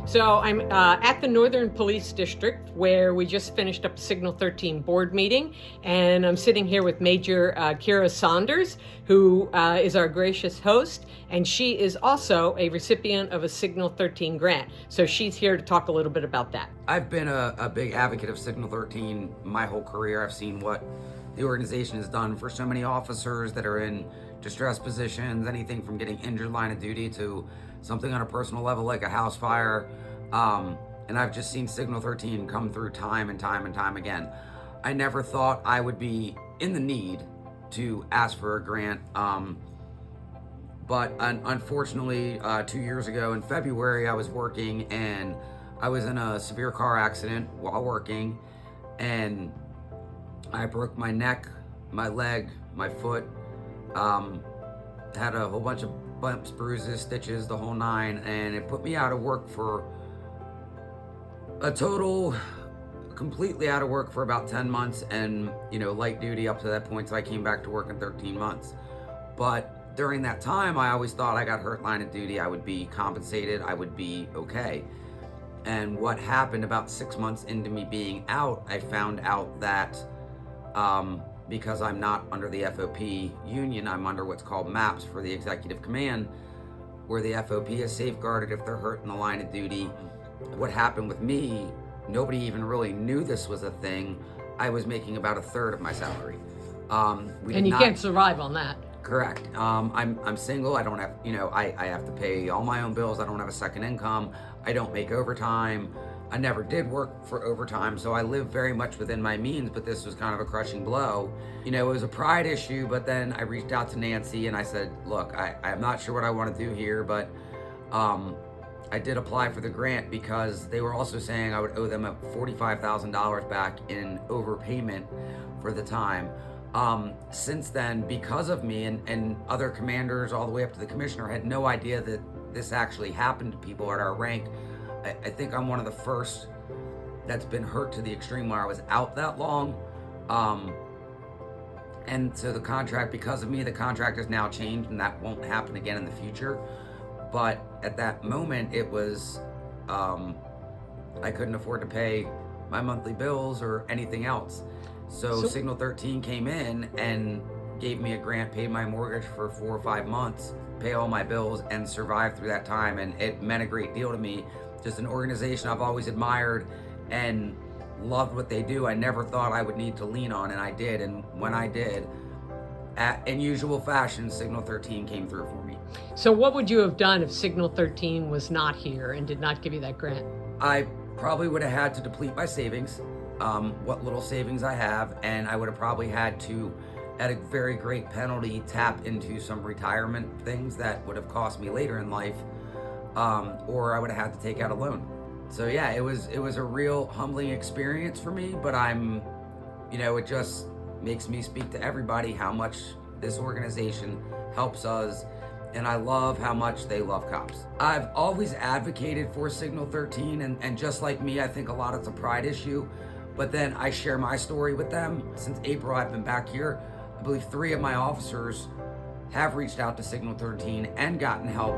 So I'm at the Northern Police District, where we just finished up the Signal 13 board meeting, and I'm sitting here with Major Kira Saunders, who is our gracious host, and she is also a recipient of a Signal 13 grant. So she's here to talk a little bit about that. I've been a big advocate of Signal 13 my whole career. I've seen what the organization has done for so many officers that are in distress positions, anything from getting injured line of duty to something on a personal level like a house fire. And I've just seen Signal 13 come through time and time and time again. I never thought I would be in the need to ask for a grant. But unfortunately, 2 years ago in February, I was working and I was in a severe car accident while working, and I broke my neck, my leg, my foot, had a whole bunch of bumps, bruises, stitches, the whole nine, and it put me out of work for completely out of work for about 10 months and, light duty up to that point. So I came back to work in 13 months. But during that time, I always thought I got hurt line of duty, I would be compensated, I would be okay. And what happened about 6 months into me being out, I found out that because I'm not under the FOP union, I'm under what's called MAPS for the executive command, where the FOP is safeguarded if they're hurt in the line of duty. What happened with me, nobody even really knew this was a thing. I was making about a third of my salary. And you can't survive on that. Correct. I'm single. I don't have, I have to pay all my own bills. I don't have a second income. I don't make overtime. I never did work for overtime, so I live very much within my means, but this was kind of a crushing blow. It was a pride issue, but then I reached out to Nancy and I said, look, I'm not sure what I want to do here, but I did apply for the grant because they were also saying I would owe them $45,000 back in overpayment for the time. Since then, because of me and other commanders all the way up to the commissioner had no idea that this actually happened to people at our rank. I think I'm one of the first that's been hurt to the extreme where I was out that long. And so the contract, because of me, the contract has now changed and that won't happen again in the future. But at that moment, it was, I couldn't afford to pay my monthly bills or anything else. So Signal 13 came in and gave me a grant, paid my mortgage for 4 or 5 months, pay all my bills, and survive through that time. And it meant a great deal to me. Just an organization I've always admired and loved what they do. I never thought I would need to lean on, and I did. And when I did, in usual fashion, Signal 13 came through for me. So what would you have done if Signal 13 was not here and did not give you that grant? I probably would have had to deplete my savings, what little savings I have, and I would have probably had to, at a very great penalty, tap into some retirement things that would have cost me later in life, or I would have had to take out a loan. So yeah, it was a real humbling experience for me, but it just makes me speak to everybody how much this organization helps us, and I love how much they love cops. I've always advocated for Signal 13, and just like me, I think a lot it's a pride issue, but then I share my story with them. Since April, I've been back here. I believe 3 of my officers have reached out to Signal 13 and gotten help.